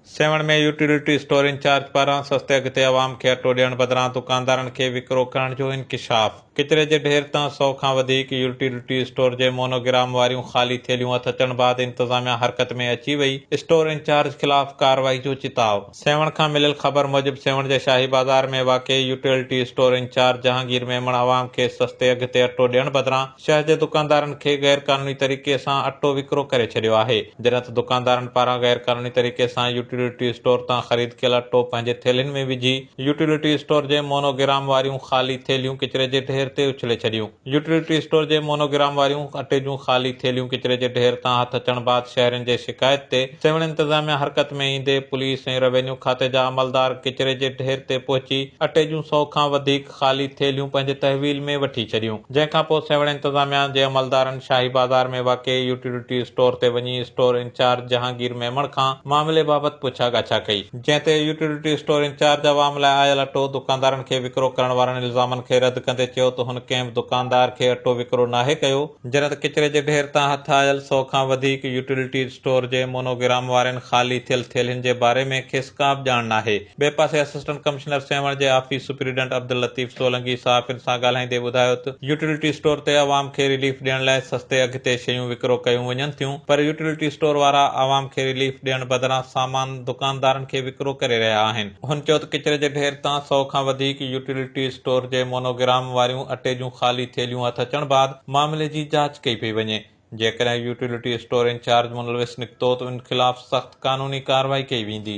सेवण में utility store incharge पारां सस्ते अघ ते अवाम खे अटो ॾियण बदिरां दुकानदारनि खे विकिरो करण जो इंकिशाफ। किचिरे जे ढेर तां 100 खां वधीक यूटिलिटी स्टोर जे मोनोग्राम वारियूं ख़ाली थेलियूं हथ अचण बाद इंतज़ामिया हरकत में अची वई। स्टोर इंचार्ज ख़िलाफ़ कार्रवाई जो चिताव। सेवण खां मिलियल ख़बर मूजिब सेवण जे शाही बाज़ार में वाक़िए utility store incharge Jahangir Memon अवाम खे सस्ते अघ ते अटो ॾियण बदिरां शहर जे दुकानदारनि खे गैर क़ानूनी तरीक़े सां अटो विकिरो करे छॾियो आहे। जॾहिं त दुकानदारनि पारां गैर क़ानूनी तरीक़े सां यूटिलिटी स्टोर तां ख़रीद कयल अटो पंहिंजे थेलियुनि में विझी यूटिलिटी स्टोर जे मोनोग्राम वारियूं ख़ाली थेलियूं किचिरे जे ढेर ते उछले छॾियूं। यूटिलिटी स्टोर जे मोनोग्राम वारियूं अटे जूं ख़ाली थेलियूं किचिरे जे ढेर तां हथ अचण बाद शहरियुनि जे शिकायत ते सेवण इंतज़ामिया हरकत में ईंदे पुलिस ऐं रेवेन्यू खाते जा अमलदार किचिरे जे ढेर ते पहुची अटे जूं 100 खां वधीक ख़ाली थेलियूं पंहिंजे तहवील में वठी छॾियूं। जंहिंखां पोइ सेवण इंतज़ामिया जे अमलदारनि शाही बाज़ार में वाक़िए यूटिलिटी स्टोर ते वञी स्टोर इंचार्ज जहांगीर मेमण खां मामले बाबति पुछा ॻाछा कई। जंहिं ते यूटिलिटी स्टोर इंचार्ज अवाम लाइ आयल अटो दुकानदारनि खे विकिरो करण वारनि इल्ज़ामनि खे रद्द कंदे चयो त हुन कंहिं बि दुकानदार खे अटो विकिरो नाहे कयो। जॾहिं त किचिरे जे ढेर तां हथ आयल 100 खां वधीक यूटिलिटी स्टोर जे मोनोग्राम वारनि ख़ाली थियल थेलियुनि जे बारे में खेसि का बि ॼाण नाहे। ॿिए पासे असिस्टेंट कमिश्नर सेवण जे ऑफिस सुपरिटेंडेंट अब्दुल लतीफ़ सोलंकी सहाफ़ियुनि सां ॻाल्हाईंदे ॿुधायो त यूटिलिटी स्टोर ते अवाम खे रिलीफ ॾियण लाइ सस्ते अघ ते शयूं विकिरो कयूं वञनि थियूं, पर यूटिलिटी स्टोर वारा अवाम खे रिलीफ ॾियण बदिरां सामान दुकानदारनि खे विकिरो करे रहिया आहिनि। हुन चयो त किचिरे जे ढेर तां 100 खां वधीक यूटिलिटी स्टोर जे मोनोग्राम वारियूं अटे जूं ख़ाली थेलियूं हथ अचण बाद मामले जी जांच कई पई वञे। जेकॾहिं यूटिलिटी स्टोर इंचार्ज मुलविस निकितो त उन ख़िलाफ़ सख़्त क़ानूनी कार्रवाई कई वेंदी।